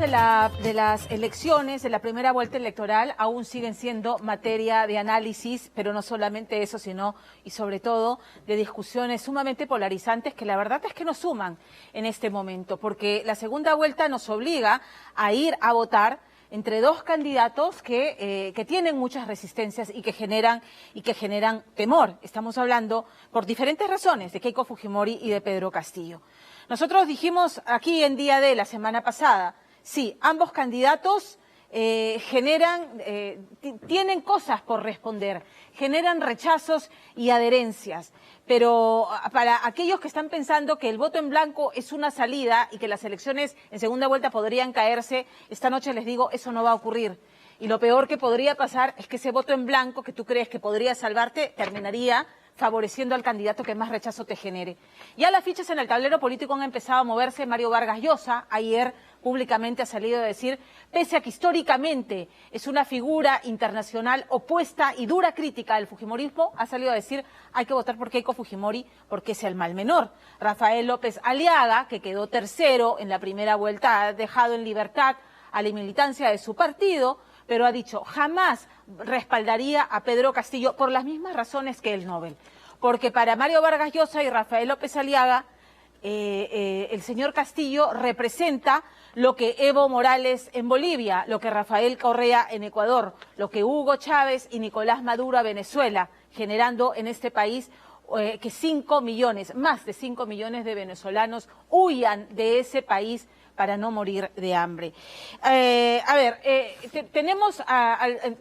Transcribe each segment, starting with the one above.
de las elecciones, de la primera vuelta electoral, aún siguen siendo materia de análisis, pero no solamente eso, sino y sobre todo de discusiones sumamente polarizantes que la verdad es que nos suman en este momento, porque la segunda vuelta nos obliga a ir a votar entre dos candidatos que tienen muchas resistencias y que generan temor. Estamos hablando, por diferentes razones, de Keiko Fujimori y de Pedro Castillo. Nosotros dijimos aquí en Día D la semana pasada, sí, ambos candidatos tienen cosas por responder, generan rechazos y adherencias, pero para aquellos que están pensando que el voto en blanco es una salida y que las elecciones en segunda vuelta podrían caerse, esta noche les digo, eso no va a ocurrir. Y lo peor que podría pasar es que ese voto en blanco que tú crees que podría salvarte terminaría favoreciendo al candidato que más rechazo te genere. Ya las fichas en el tablero político han empezado a moverse. Mario Vargas Llosa ayer públicamente ha salido a decir, pese a que históricamente es una figura internacional opuesta y dura crítica al fujimorismo, ha salido a decir, hay que votar por Keiko Fujimori porque es el mal menor. Rafael López Aliaga, que quedó tercero en la primera vuelta, ha dejado en libertad a la militancia de su partido, pero ha dicho, jamás respaldaría a Pedro Castillo por las mismas razones que el Nobel. Porque para Mario Vargas Llosa y Rafael López Aliaga, el señor Castillo representa lo que Evo Morales en Bolivia, lo que Rafael Correa en Ecuador, lo que Hugo Chávez y Nicolás Maduro a Venezuela, generando en este país que más de 5 millones de venezolanos huyan de ese país para no morir de hambre. Tenemos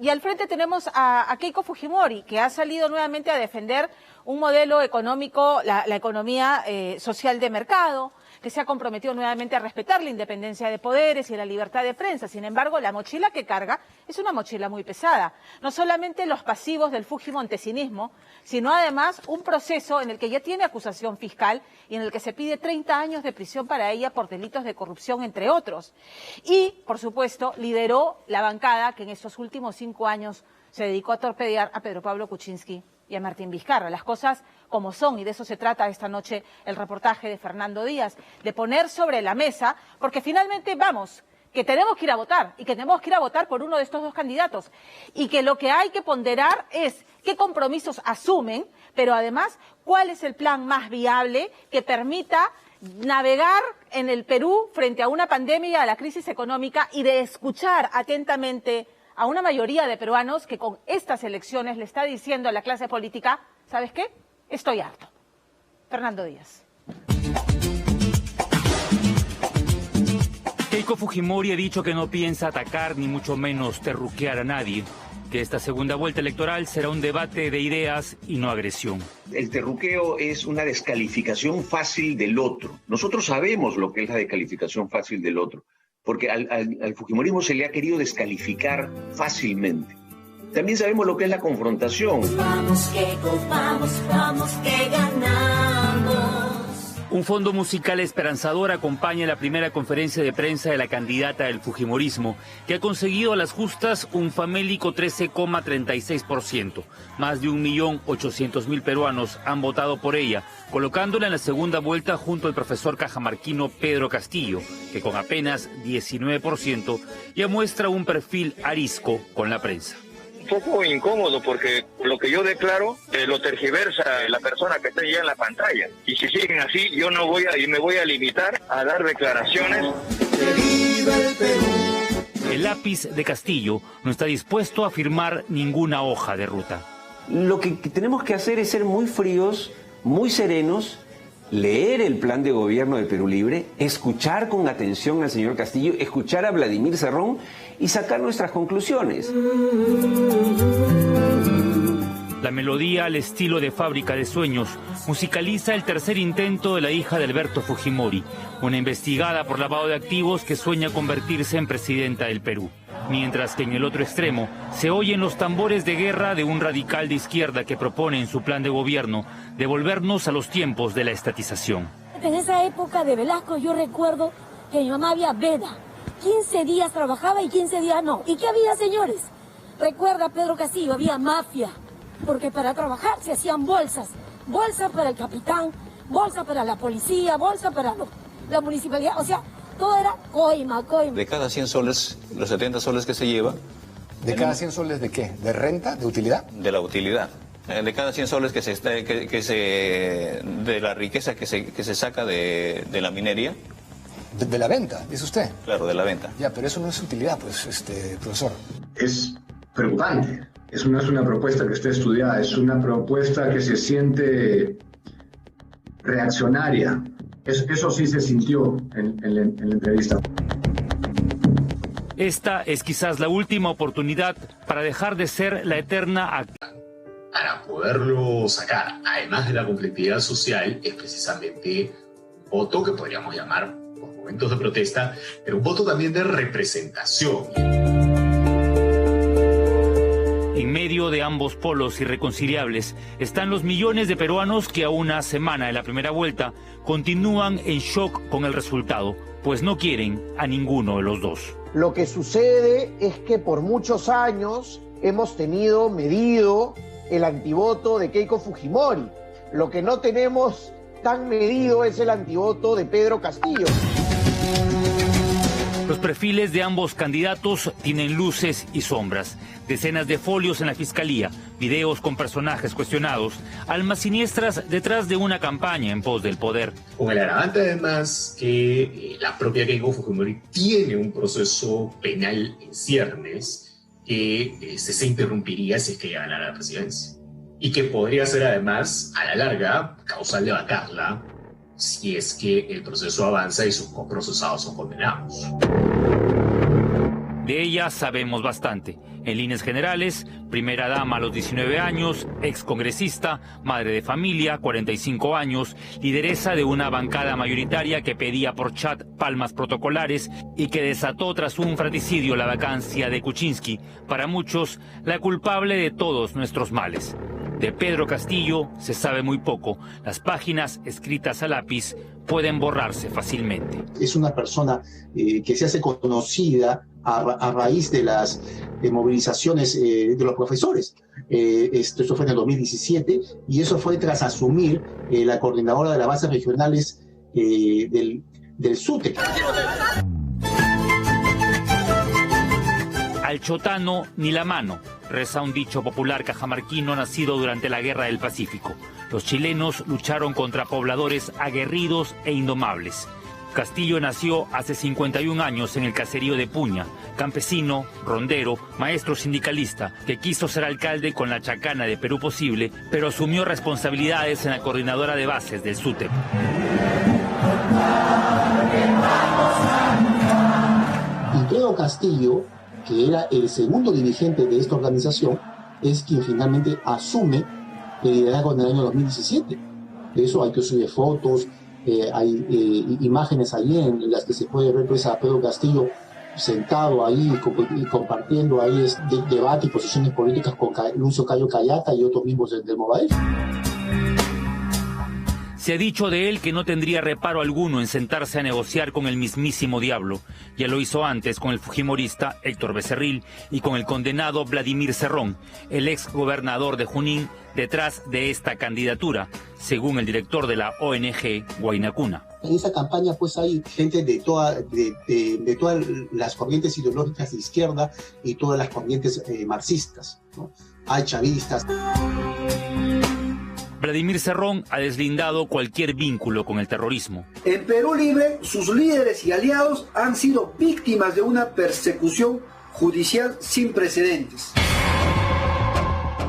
y al frente tenemos a Keiko Fujimori, que ha salido nuevamente a defender un modelo económico, la economía social de mercado, que se ha comprometido nuevamente a respetar la independencia de poderes y la libertad de prensa. Sin embargo, la mochila que carga es una mochila muy pesada. No solamente los pasivos del fujimontesinismo, sino además un proceso en el que ya tiene acusación fiscal y en el que se pide 30 años de prisión para ella por delitos de corrupción, entre otros. Y, por supuesto, lideró la bancada que en estos últimos 5 años se dedicó a torpedear a Pedro Pablo Kuczynski y a Martín Vizcarra. Las cosas como son, y de eso se trata esta noche el reportaje de Fernando Díaz, de poner sobre la mesa, porque finalmente que tenemos que ir a votar, y que tenemos que ir a votar por uno de estos dos candidatos, y que lo que hay que ponderar es qué compromisos asumen, pero además cuál es el plan más viable que permita navegar en el Perú frente a una pandemia y a la crisis económica, y de escuchar atentamente a una mayoría de peruanos que con estas elecciones le está diciendo a la clase política, ¿sabes qué? Estoy harto. Fernando Díaz. Keiko Fujimori ha dicho que no piensa atacar ni mucho menos terruquear a nadie, que esta segunda vuelta electoral será un debate de ideas y no agresión. El terruqueo es una descalificación fácil del otro. Nosotros sabemos lo que es la descalificación fácil del otro, porque al fujimorismo se le ha querido descalificar fácilmente. También sabemos lo que es la confrontación. Vamos, Keiko, vamos, que ganamos. Un fondo musical esperanzador acompaña la primera conferencia de prensa de la candidata del fujimorismo, que ha conseguido a las justas un famélico 13,36%. Más de 1.800.000 peruanos han votado por ella, colocándola en la segunda vuelta junto al profesor cajamarquino Pedro Castillo, que con apenas 19% ya muestra un perfil arisco con la prensa. Un poco incómodo porque lo que yo declaro lo tergiversa la persona que está ya en la pantalla. Y si siguen así, yo no voy a, y me voy a limitar a dar declaraciones. El lápiz de Castillo no está dispuesto a firmar ninguna hoja de ruta. Lo que tenemos que hacer es ser muy fríos, muy serenos, leer el plan de gobierno de Perú Libre, escuchar con atención al señor Castillo, escuchar a Vladimir Cerrón y sacar nuestras conclusiones. La melodía al estilo de Fábrica de Sueños musicaliza el tercer intento de la hija de Alberto Fujimori, una investigada por lavado de activos que sueña convertirse en presidenta del Perú. Mientras que en el otro extremo se oyen los tambores de guerra de un radical de izquierda que propone en su plan de gobierno devolvernos a los tiempos de la estatización. En esa época de Velasco yo recuerdo que mi mamá había veda. 15 días trabajaba y 15 días no. ¿Y qué había, señores? Recuerda, Pedro Castillo, había mafia. Porque para trabajar se hacían bolsas. Bolsa para el capitán, bolsa para la policía, bolsa para la municipalidad. O sea, Todo era coima. De cada 100 soles, los 70 soles que se lleva... ¿De cada 100 soles de qué? ¿De renta? ¿De utilidad? De la utilidad. De cada 100 soles de la riqueza que se saca de la minería. ¿De la venta, dice usted? Claro, de la venta. Ya, pero eso no es utilidad, pues, profesor. Es preocupante. Eso no es una propuesta que esté estudiada, es una propuesta que se siente reaccionaria. Eso sí se sintió en la entrevista. Esta es quizás la última oportunidad para dejar de ser la eterna... Para poderlo sacar, además de la conflictividad social, es precisamente un voto que podríamos llamar por momentos de protesta, pero un voto también de representación. En medio de ambos polos irreconciliables están los millones de peruanos que a una semana de la primera vuelta continúan en shock con el resultado, pues no quieren a ninguno de los dos. Lo que sucede es que por muchos años hemos tenido medido el antivoto de Keiko Fujimori. Lo que no tenemos tan medido es el antivoto de Pedro Castillo. Los perfiles de ambos candidatos tienen luces y sombras. Decenas de folios en la fiscalía, videos con personajes cuestionados, almas siniestras detrás de una campaña en pos del poder. Con el agravante además que la propia Keiko Fujimori tiene un proceso penal en ciernes que se interrumpiría si es que ganara la presidencia. Y que podría ser además, a la larga, causal de vacarla si es que el proceso avanza y sus coprocesados son condenados. De ella sabemos bastante. En líneas generales, primera dama a los 19 años, excongresista, madre de familia, 45 años, lideresa de una bancada mayoritaria que pedía por chat palmas protocolares y que desató tras un fratricidio la vacancia de Kuczynski, para muchos, la culpable de todos nuestros males. De Pedro Castillo se sabe muy poco. Las páginas escritas a lápiz pueden borrarse fácilmente. Es una persona que se hace conocida a raíz de las movilizaciones de los profesores. Eso fue en el 2017 y eso fue tras asumir la coordinadora de las bases regionales del SUTEP. Al chotano ni la mano, reza un dicho popular cajamarquino nacido durante la Guerra del Pacífico. Los chilenos lucharon contra pobladores aguerridos e indomables. Castillo nació hace 51 años en el caserío de Puña, campesino, rondero, maestro sindicalista, que quiso ser alcalde con la chacana de Perú Posible, pero asumió responsabilidades en la coordinadora de bases del SUTEP. Y Pedro Castillo, que era el segundo dirigente de esta organización, es quien finalmente asume el liderazgo en el año 2017. De eso hay que subir fotos, hay imágenes allí en las que se puede ver pues, a Pedro Castillo sentado ahí y compartiendo ahí debate y posiciones políticas con Lucio Cayo Cayata y otros miembros del Movadef. Se ha dicho de él que no tendría reparo alguno en sentarse a negociar con el mismísimo diablo. Ya lo hizo antes con el fujimorista Héctor Becerril y con el condenado Vladimir Cerrón, el ex gobernador de Junín, detrás de esta candidatura, según el director de la ONG Huayna Cuna. En esa campaña pues hay gente de todas las corrientes ideológicas de izquierda y todas las corrientes marxistas, ¿no? Hay chavistas. Vladimir Cerrón ha deslindado cualquier vínculo con el terrorismo. En Perú Libre, sus líderes y aliados han sido víctimas de una persecución judicial sin precedentes.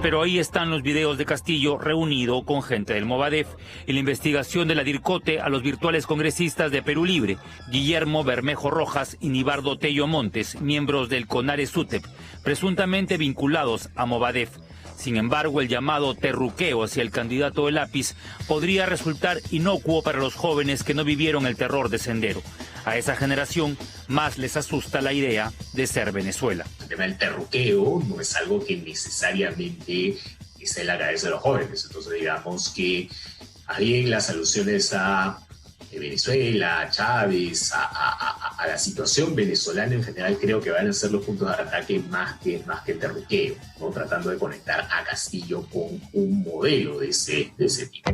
Pero ahí están los videos de Castillo reunido con gente del Movadef y la investigación de la DIRCOTE a los virtuales congresistas de Perú Libre, Guillermo Bermejo Rojas y Nibardo Tello Montes, miembros del CONARE SUTEP, presuntamente vinculados a Movadef. Sin embargo, el llamado terruqueo hacia el candidato de lápiz podría resultar inocuo para los jóvenes que no vivieron el terror de Sendero. A esa generación más les asusta la idea de ser Venezuela. El tema del terruqueo no es algo que necesariamente esté en la cabeza de los jóvenes. Entonces digamos que hay las alusiones a Venezuela, a Chávez, a la situación venezolana en general, creo que van a ser los puntos de ataque más que el terruqueo, ¿no? Tratando de conectar a Castillo con un modelo de ese tipo.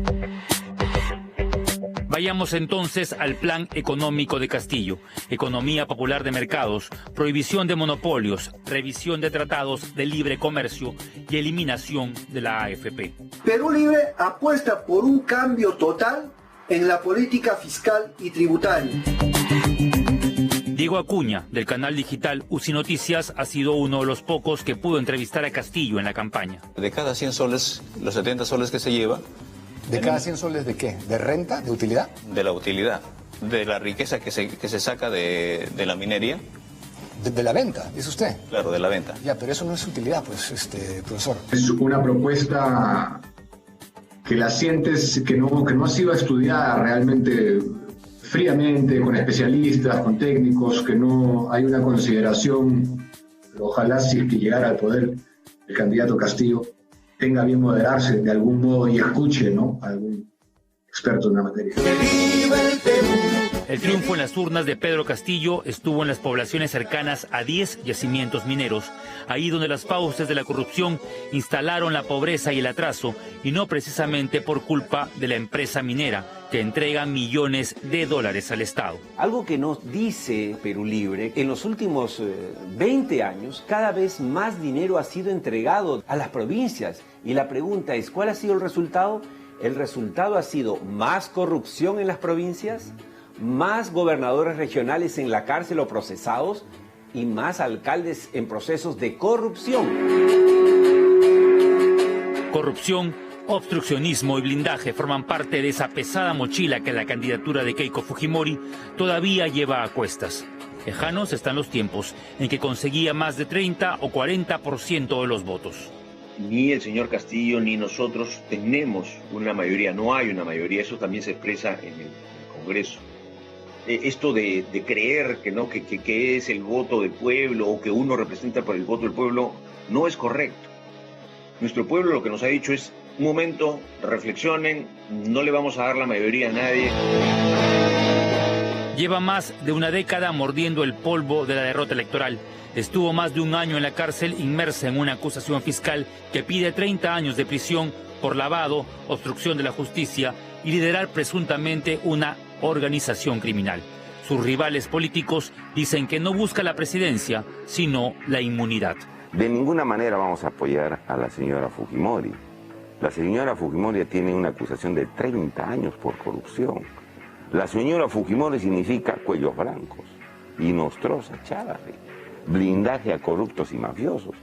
Vayamos entonces al plan económico de Castillo. Economía popular de mercados, prohibición de monopolios, revisión de tratados de libre comercio y eliminación de la AFP. Perú Libre apuesta por un cambio total en la política fiscal y tributaria. Diego Acuña, del canal digital UCI Noticias, ha sido uno de los pocos que pudo entrevistar a Castillo en la campaña. De cada 100 soles, los 70 soles que se lleva... ¿De cada 100 soles de qué? ¿De renta? ¿De utilidad? De la utilidad, de la riqueza que se saca de la minería. De la venta, dice usted. Claro, de la venta. Ya, pero eso no es utilidad, pues, profesor. Es una propuesta que la sientes que no ha sido estudiada realmente fríamente, con especialistas, con técnicos, que no hay una consideración, ojalá si es que llegara al poder el candidato Castillo, tenga bien moderarse de algún modo y escuche, ¿no?, a algún experto en la materia. El triunfo en las urnas de Pedro Castillo estuvo en las poblaciones cercanas a 10 yacimientos mineros, ahí donde las fauces de la corrupción instalaron la pobreza y el atraso, y no precisamente por culpa de la empresa minera, que entrega millones de dólares al Estado. Algo que nos dice Perú Libre, en los últimos 20 años, cada vez más dinero ha sido entregado a las provincias. Y la pregunta es, ¿cuál ha sido el resultado? El resultado ha sido más corrupción en las provincias, más gobernadores regionales en la cárcel o procesados y más alcaldes en procesos de corrupción. Corrupción, obstruccionismo y blindaje forman parte de esa pesada mochila que la candidatura de Keiko Fujimori todavía lleva a cuestas. Lejanos están los tiempos en que conseguía más de 30 o 40% de los votos. Ni el señor Castillo ni nosotros tenemos una mayoría, no hay una mayoría, eso también se expresa en el Congreso. Esto de creer que es el voto del pueblo o que uno representa por el voto del pueblo no es correcto. Nuestro pueblo lo que nos ha dicho es: un momento, reflexionen, no le vamos a dar la mayoría a nadie. Lleva más de una década mordiendo el polvo de la derrota electoral. Estuvo más de un año en la cárcel inmersa en una acusación fiscal que pide 30 años de prisión por lavado, obstrucción de la justicia y liderar presuntamente una organización criminal. Sus rivales políticos dicen que no busca la presidencia, sino la inmunidad. De ninguna manera vamos a apoyar a la señora Fujimori. La señora Fujimori tiene una acusación de 30 años por corrupción. La señora Fujimori significa cuellos blancos, y Nostroza Chávarri, blindaje a corruptos y mafiosos.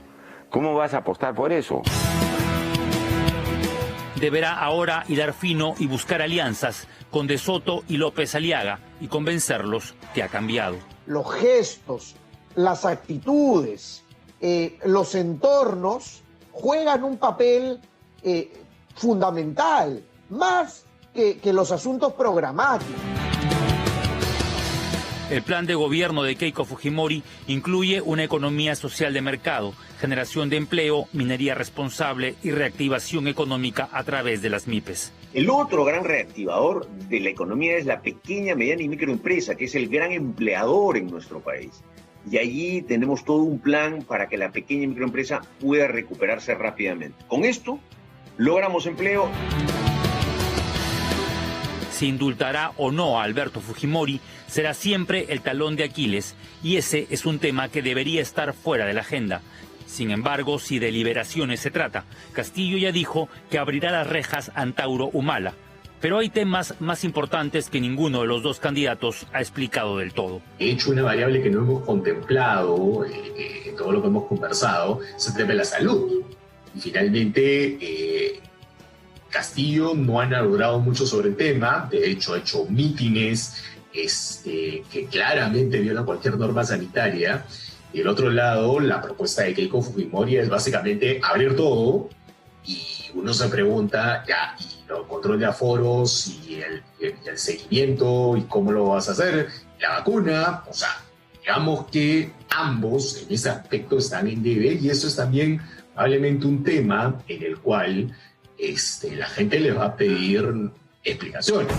¿Cómo vas a apostar por eso? Deberá ahora hilar fino y buscar alianzas con De Soto y López Aliaga y convencerlos que ha cambiado. Los gestos, las actitudes, los entornos juegan un papel fundamental, más que los asuntos programáticos. El plan de gobierno de Keiko Fujimori incluye una economía social de mercado, generación de empleo, minería responsable y reactivación económica a través de las MIPES. El otro gran reactivador de la economía es la pequeña, mediana y microempresa, que es el gran empleador en nuestro país. Y allí tenemos todo un plan para que la pequeña y microempresa pueda recuperarse rápidamente. Con esto logramos empleo. Si indultará o no a Alberto Fujimori, será siempre el talón de Aquiles, y ese es un tema que debería estar fuera de la agenda. Sin embargo, si de liberaciones se trata, Castillo ya dijo que abrirá las rejas a Antauro Humala. Pero hay temas más importantes que ninguno de los dos candidatos ha explicado del todo. De hecho, una variable que no hemos contemplado en todo lo que hemos conversado es el tema de la salud. Y finalmente, Castillo no ha elaborado mucho sobre el tema. De hecho, ha hecho mítines que claramente violan cualquier norma sanitaria. Y del otro lado, la propuesta de Keiko Fujimori es básicamente abrir todo, y uno se pregunta, ya, ¿y el control de aforos y el seguimiento y cómo lo vas a hacer? La vacuna, o sea, digamos que ambos en ese aspecto están en debe, y eso es también probablemente un tema en el cual la gente le va a pedir explicaciones.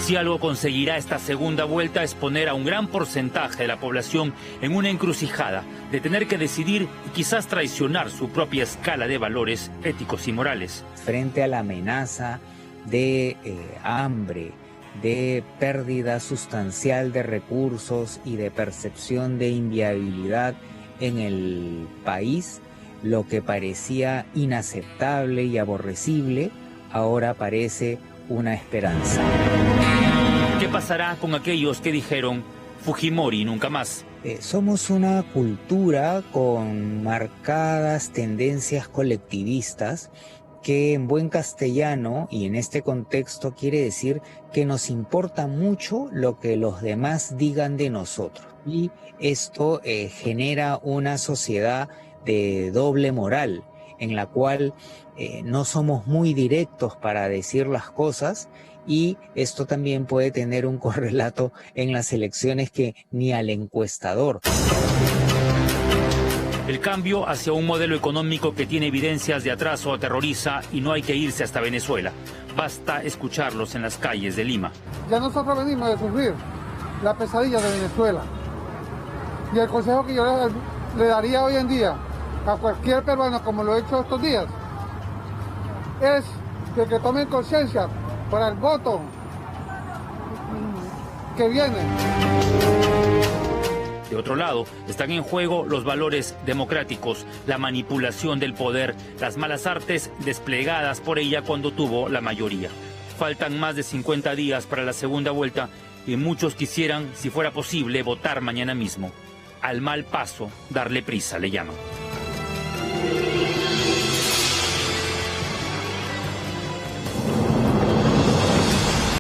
Si algo conseguirá esta segunda vuelta es poner a un gran porcentaje de la población en una encrucijada de tener que decidir y quizás traicionar su propia escala de valores éticos y morales. Frente a la amenaza de hambre, de pérdida sustancial de recursos y de percepción de inviabilidad en el país, lo que parecía inaceptable y aborrecible, ahora parece una esperanza. ¿Qué pasará con aquellos que dijeron Fujimori nunca más? Somos una cultura con marcadas tendencias colectivistas que en buen castellano y en este contexto quiere decir que nos importa mucho lo que los demás digan de nosotros. Y esto genera una sociedad de doble moral, en la cual no somos muy directos para decir las cosas, y esto también puede tener un correlato en las elecciones que ni al encuestador. El cambio hacia un modelo económico que tiene evidencias de atraso aterroriza y no hay que irse hasta Venezuela. Basta escucharlos en las calles de Lima. Ya nosotros venimos de sufrir la pesadilla de Venezuela. Y el consejo que yo le daría hoy en día a cualquier peruano, como lo he hecho estos días, es que tomen conciencia para el voto que viene. De otro lado, están en juego los valores democráticos, la manipulación del poder, las malas artes desplegadas por ella cuando tuvo la mayoría. Faltan más de 50 días para la segunda vuelta y muchos quisieran, si fuera posible, votar mañana mismo. Al mal paso, darle prisa, le llaman.